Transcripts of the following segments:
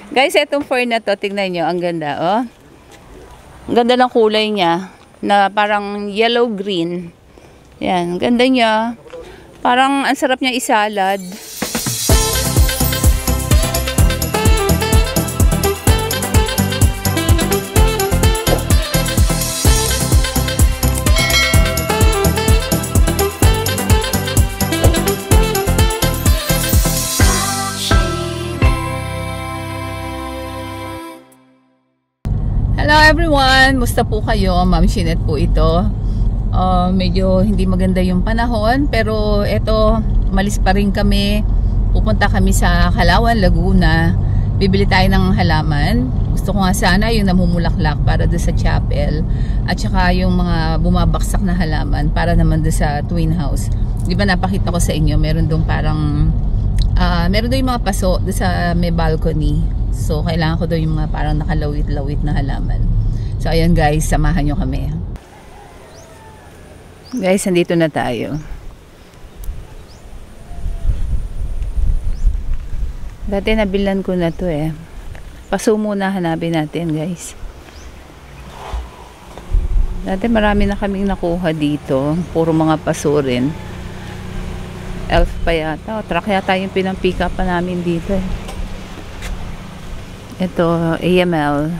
Guys, etong fern na to, tignan nyo, ang ganda, oh. Ang ganda ng kulay niya, na parang yellow-green. Yan, ang ganda niya. Parang ang sarap niya isalad. Hello everyone! Musta po kayo? Ma'am Shinette po ito. Medyo hindi maganda yung panahon, pero eto, malis pa rin kami. Pupunta kami sa Calauan, Laguna. Bibili tayo ng halaman. Gusto ko nga sana yung namumulaklak para doon sa chapel. At saka yung mga bumabaksak na halaman para naman doon sa twin house. Di ba napakita ko sa inyo, meron doon parang meron doon yung mga paso doon sa may balcony. So, kailangan ko daw yung mga parang nakalawit-lawit na halaman. So, ayan guys, samahan nyo kami. Guys, nandito na tayo. Dati nabilan ko na to eh. Paso muna hanapin natin guys. Dati marami na kaming nakuha dito. Puro mga paso rin. Elf pa yata. O, truck yata yung pinang-pick up pa namin dito eh. Ito, AML,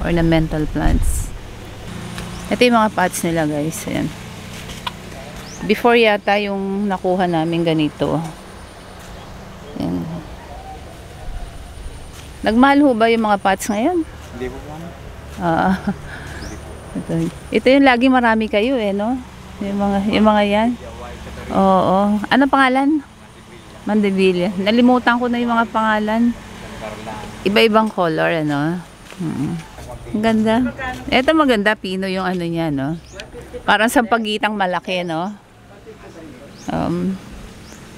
ornamental plants. Ito yung mga pots nila guys. Ayan. Before yata yung nakuha namin ganito. Ayan. Nagmahal ho ba yung mga pots ngayon? Hindi po ma'am. Ito yung lagi marami kayo eh, no? Yung mga yan. Oo. Ano pangalan? Mandevilla. Nalimutan ko na yung mga pangalan. Iba-ibang color, ano? Ang ganda. Ito maganda, pino yung ano niya, no? Parang sampagitang malaki, no?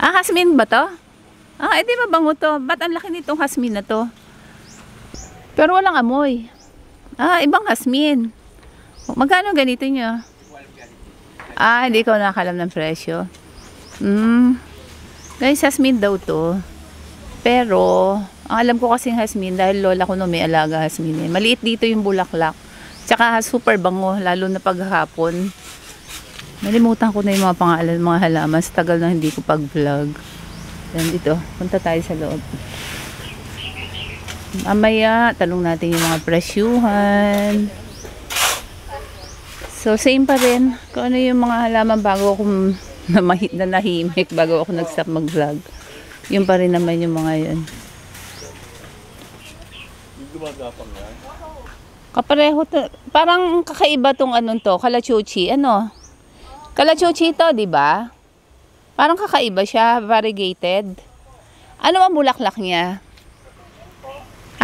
Hasmin ba to? Edi mabango to. Ba't ang laki nitong hasmin na to? Pero walang amoy. Ibang hasmin. Magkano ganito nyo? Hindi ko nakalam ng presyo. Guys, hasmin daw to. Pero ang alam ko kasing hasmin, dahil lola ko no may alaga hasmin eh. Maliit dito yung bulaklak. Tsaka super bango, lalo na paghapon. Nalimutan ko na yung mga pangalan, mga halaman. Sa tagal na hindi ko pag-vlog. Yan dito, punta tayo sa loob. Mamaya, talong natin yung mga presyuhan. So, same pa rin. Kung ano yung mga halaman bago ako nahimik, bago ako nag-stop mag-vlog. Yun pa rin naman yung mga yun. Gumagapang yan? Kapareho to. Parang kakaiba tong anong to, kalachuchi. Ano? Kalachuchi to, di ba? Parang kakaiba siya, variegated. Ano ang bulaklak niya?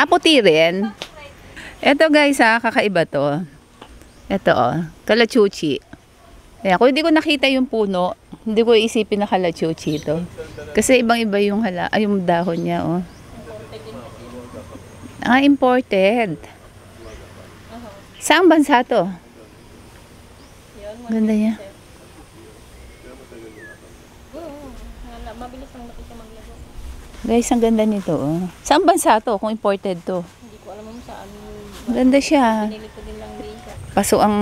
Puti rin. Ito guys kakaiba to. Ito kalachuchi. Ayan, kung hindi ko nakita yung puno, hindi ko isipin na kalachuchi to. Kasi ibang-iba yung yung dahon niya, oh. Imported. Saang bansa to? Ganda niya. Guys, ang ganda nito. Oh. Saang bansa to kung imported to? Hindi ko alam saan. Ganda siya. Pinili ko din lang dito. Paso ang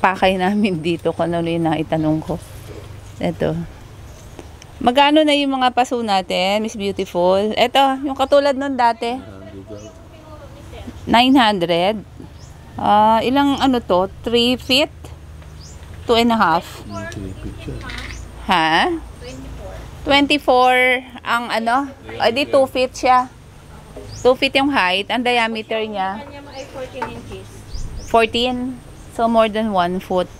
pakay namin dito kung ano yung naitanong ko. Ito. Magkano na yung mga paso natin, Miss Beautiful? Ito, yung katulad nun dati. 900. Ilang ano to? 3 feet? 2.5? Ha? 24 ang ano? Di 2 feet siya. 2 feet yung height. Ang diameter niya? Kanya ay 14 inches. 14? So more than 1 foot.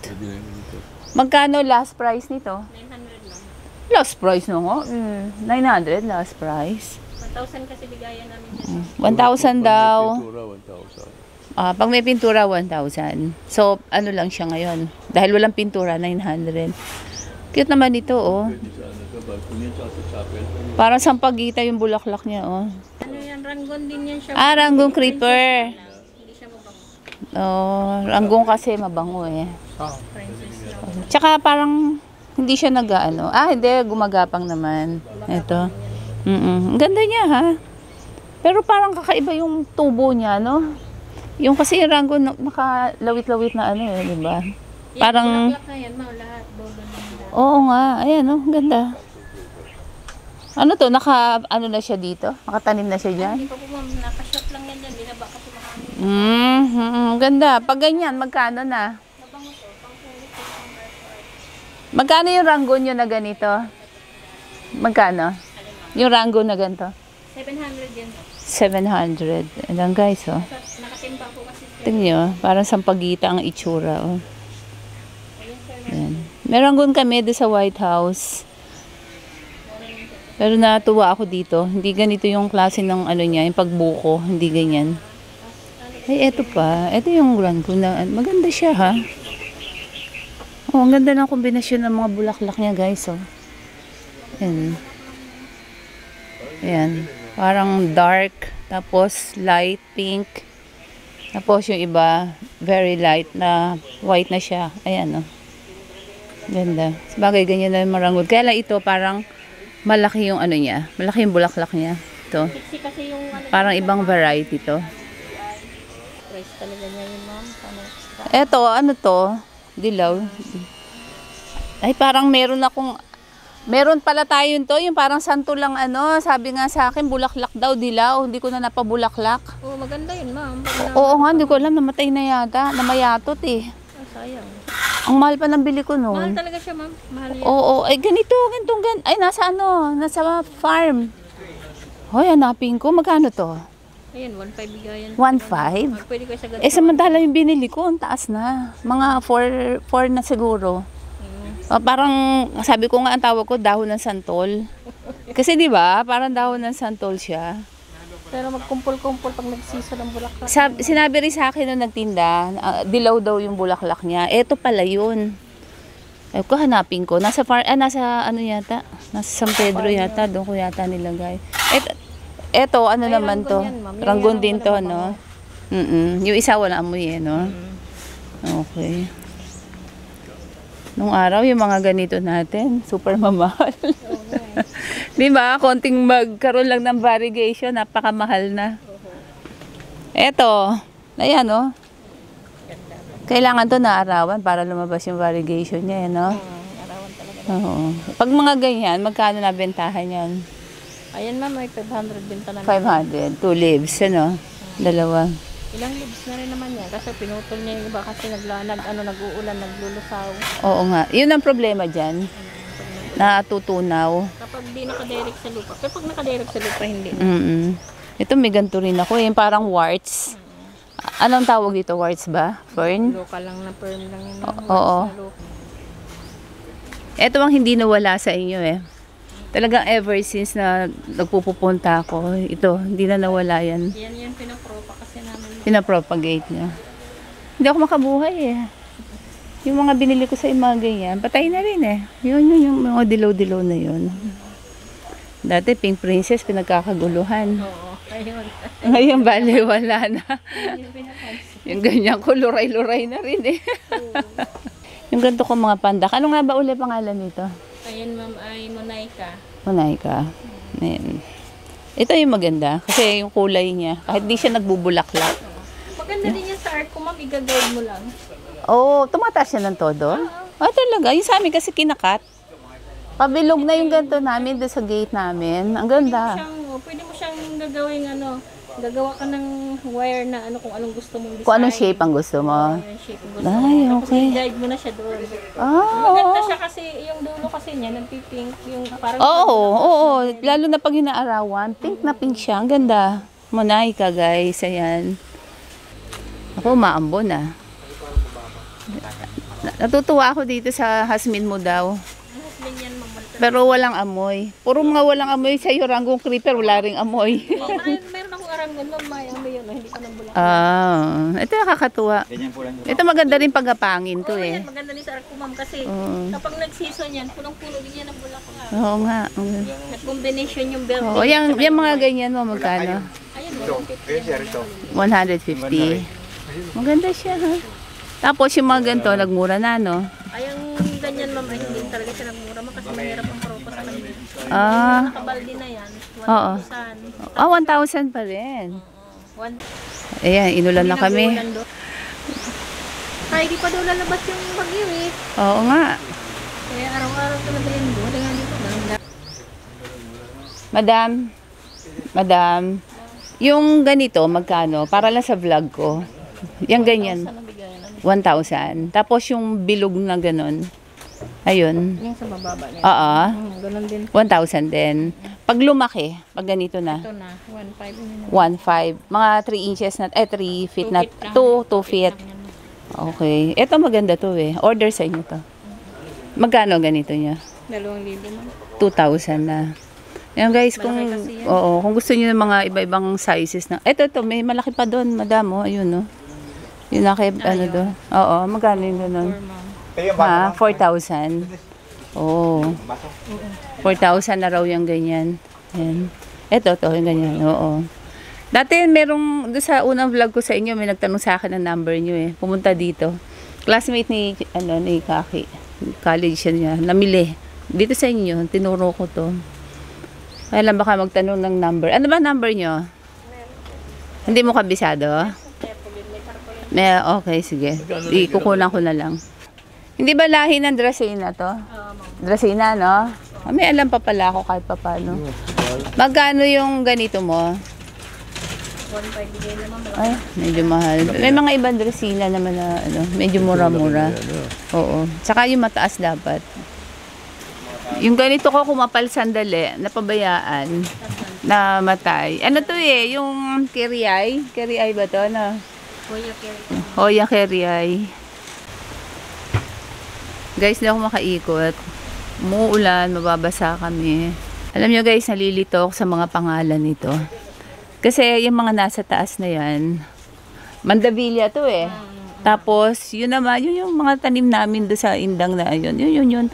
Magkano last price nito? 900 lang. Last price no nga? 900 last price. 1,000 kasi bigayan namin dyan. 1,000 daw. Pag may pintura, 1,000. So, ano lang siya ngayon. Dahil walang pintura, 900. Cute naman ito, oh. Parang sampagita yung bulaklak niya, oh. Ano yan? Rangon din yan siya. Ranggong creeper. Hindi siya mabango. Ranggong kasi mabango, eh. Princess lang. Tsaka parang hindi siya hindi, gumagapang naman. Ito. Ang ganda niya, ha? Pero parang kakaiba yung tubo niya, no? Yung kasi yung Rangoon nakalawit-lawit na ano eh, di ba? Parang, bulaklak na yan, ma'am, lahat. Dodo na yan. oo nga, ayan, no? Ganda. Ano to, ano na siya dito? Nakatanim na siya dyan? Hindi pa po, ma'am, nakashot lang yan dyan. Binaba kasi makami. Ganda. Pag ganyan, magkano na? Nabango to, pangpulit ko, pang art. Magkano yung Rangoon nyo na ganito? Magkano? Yung Rangoon na ganito? 700 yan. 700. Ayan guys, oh. Nakatimba po kasi. Tingnan nyo, parang sampagita ang itsura, oh. Ayun, sir. Ayan. May Rangoon kami doon sa White House. Pero natuwa ako dito. Hindi ganito yung klase ng ano niya, yung pagbuko. Hindi ganyan. Ay, eto pa. Eto yung Rangoon na, maganda siya, ha? Oh, ang ganda ng kombinasyon ng mga bulaklak niya, guys, oh. Ayan. Ayan. Parang dark, tapos light pink. Tapos yung iba, very light na white na siya. Ayan, oh. Ganda. Sabagay, ganyan na yung Rangoon. Kaya lang ito, parang malaki yung ano niya. Malaki yung bulaklak niya. Ito. Sexy kasi yung ano. Parang ibang variety to. Price talaga niya yun, ma'am. Eto, ano to? Dilaw. Ay, parang meron pala tayo to, yung parang santo lang ano, sabi nga sa akin, bulaklak daw, dilaw, hindi ko na napabulaklak. Oo, maganda yun, ma'am. Oo nga, hindi ko alam, namatay na yata, namayatot eh. Sayang. Ang mahal pa ng bili ko Mahal noon. talaga siya, ma'am. Mahal yan. Oo, ay ay nasa ano, nasa farm. Hoy, hanapin ko, magkano to? Ayun, 1.5 bigayan. 1.5? Pwede ko sa ganito. Samantala yung binili ko, ang taas na. Mga 4 na siguro. Parang, sabi ko nga, ang tawag ko, dahon ng santol. Kasi di ba parang dahon ng santol siya. Pero magkumpul-kumpul pag nagsiso ng bulaklak. Sinabi rin sa akin nung nagtinda, dilaw daw yung bulaklak niya. Eto pala yun. Ay ko, hanapin ko. Nasa ano yata? Nasa San Pedro yata. Doon ko yata nilagay. Eto, ano Ay, naman to? Rangoon yan, ma'am. Rangoon Yung din to, no? Yung isa wala amoy eh, no? Okay. Nung araw, yung mga ganito natin, super mamahal. Di ba? Konting magkaroon lang ng variegation, napakamahal na. Eto, ayan, no? Kailangan to naarawan para lumabas yung variegation niya, no? Arawan talaga. Oo. Pag mga ganyan, magkano na bentahan yan? Ayan, ma'am, may 500 benta namin. 500. 2 leaves, ano? Dalawa. Ilang leaves na rin naman yan. Kasi pinutol niya yung iba kasi nag-uulan, naglulusaw. Oo nga. Yun ang problema dyan. Natutunaw. Kapag di nakadirect sa lupa. Pero pag nakadirect sa lupa, hindi. Ito may ganito rin ako. Yung parang warts. Anong tawag dito? Warts ba? Fern? Local lang na perm lang yun. Oo. Ito ang hindi nawala sa inyo eh. Talagang ever since na nagpupunta ako, ito, hindi na nawala yan. Yan pinapropa kasi namin. Pinapropagate niya. Hindi ako makabuhay eh. Yung mga binili ko sa mga ganyan, patay na rin eh. Yun yung mga dilaw-dilaw na yun. Dati Pink Princess, pinagkakaguluhan. Oo, ayun. Ngayon, bale, wala na. Yung pinapansin. Yung ganyan ko, luray-luray na rin eh. Yung ganito ko mga pandak. Ano nga ba ulit pangalan nito? Ayan, ma'am, ay Monaika. Monaika. Ayan. Ito yung maganda. Kasi yung kulay niya, kahit di siya nagbubulaklak. Maganda din yan sa art ko, ma'am. I-guide mo lang. Oo, tumataas siya ng todo? Talaga. Yung sa amin kasi kinakat. Pabilog na yung ganito namin doon sa gate namin. Ang ganda. Pwede mo siyang gagawa ka ng wire na kung anong gusto mong design. Kung anong shape ang gusto mo. Yung shape ang gusto Ay, mo. okay. Tapos i-guide mo na siya doon. Oo. Maganda siya kasi yung dulo kasi niya, nagpipink. Yung parang Oo. Lalo na pag inaarawan, pink na pink siya. Ang ganda. Monaika, guys. Ayan. Ako, maambon ah. Natutuwa ako dito sa hasmin mo daw. husband yan, ma'am. Pero walang amoy. Puro mga walang amoy sa iyo, Rangoon Creeper, wala ring amoy. Meron akong arangon, ma'am. May amoy yun. Hindi pa nang bulak. Ito nakakatuwa. Ito maganda rin pagapangin to eh. Yan, maganda ni sa art ko, ma'am. Kasi kapag nag-season yan, punong-puno din yan ang bulaklak. Oo nga. Nag-combination yung belt. Oo, yung mga ganyan mo, magkano? Ayun, 150. 150. Maganda siya, ha? Tapos yung mga ganito, nagmura na, no? Ay, ang ganyan, ma'am, ay hindi talaga siya nagmura, ma'am, kasi mahirap ang propa sa kanila. Ah, Nakabaldi na yan, Oo. 1,000. 1,000 pa rin. One. Ayan, inulan na kami. Kaya di pa daw lalabas yung bagyo eh. Oo nga. Kaya araw-araw talaga yan doon. Kaya dito banda. Madam, yung ganito, magkano? Para lang sa vlog ko. Yung ganyan. 1,000. Tapos yung bilog na ganon. Ayun. Yung sa bababa niya. Oo. Ganun din. 1,000 din. Pag lumaki, pag ganito na. Ito na. 1,500. 1,500. Mga 3 inches na, 3 feet na, 2 feet. Okay. Ito maganda to eh. Order sa inyo to. Magkano ganito niya? 2,000 man. 2,000 na. Yan guys, kung Malaki kasi yan. oo, kung gusto niyo ng mga iba-ibang sizes na. Ito may malaki pa doon, madam, oh, ayun oh. Yun na kay ano do. Oo, magkano yun doon? Ha, 4,000. Oh. 4,000 na raw yung ganyan. Yan. Ito to, yung ganyan. Oo. Dati merong doon sa unang vlog ko sa inyo, may nagtanong sa akin ng number niyo eh. Pumunta dito. Classmate ni ni Kaki. College siya niya. Namili. Dito sa inyo, tinuro ko to. Kaya lang baka magtanong ng number. Ano ba number niyo? Hindi mo kabisado? Okay, sige. Ikukulang ko na lang. Hindi ba lahi ng Dracena to? Dracena, no? May alam pa pala ako kahit pa paano. Magkano yung ganito mo? 1,500 naman. Ay, medyo mahal. May mga ibang Dracena naman na ano, medyo mura-mura. Oo. Tsaka yung mataas dapat. Yung ganito ko kumapal sandali, napabayaan, na matay. Ano to eh, yung Keriay? Keriay ba to? No? Hoya Keriay. Guys, hindi ako makaikot. Umuulan, mababasa kami. Alam nyo guys, nalilito ako sa mga pangalan nito. Kasi yung mga nasa taas na yan, Mandavilla to eh. Tapos, yun naman, yun yung mga tanim namin doon sa Indang na yun. Yun.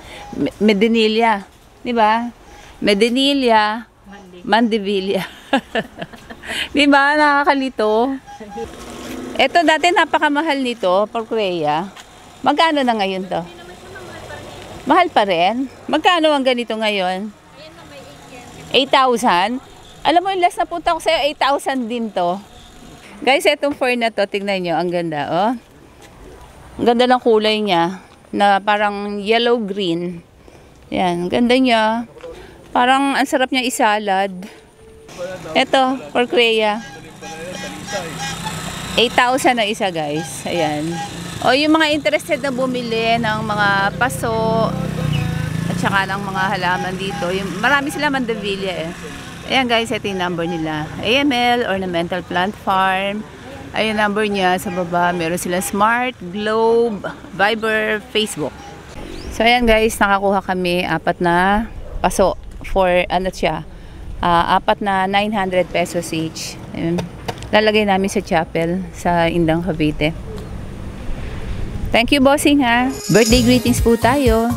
Medinilla. Diba? Medinilla, Mandavilla. Diba? Nakakalito. Ito dati napakamahal nito, Porcrea. Magkano na ngayon to? Mahal pa rin. Magkano ang ganito ngayon? 8,000? Alam mo, yung last na punta ko sa'yo, 8,000 din to. Guys, etong fern na to, tignan nyo, ang ganda, oh. Ang ganda ng kulay niya, na parang yellow-green. Yan, ganda niya. Parang, ang sarap niya isalad. Ito, Porcrea. 8,000 na isa, guys. Ayan. O, yung mga interested na bumili ng mga paso at saka ng mga halaman dito, marami sila Mandavilla eh. Ayan guys, ito yung number nila. AML, Ornamental Plant Farm. Ayun number niya sa baba. Meron sila Smart, Globe, Viber, Facebook. So ayan guys, nakakuha kami 4 na paso for ano siya. 4 na 900 pesos each. Ayun. Lalagay namin sa chapel sa Indang, Cavite. Thank you, bossing ha. Birthday greetings po tayo.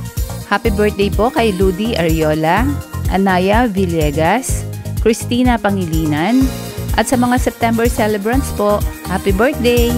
Happy birthday po kay Ludi Ariola, Anaya Villegas, Christina Pangilinan, at sa mga September celebrants po, happy birthday!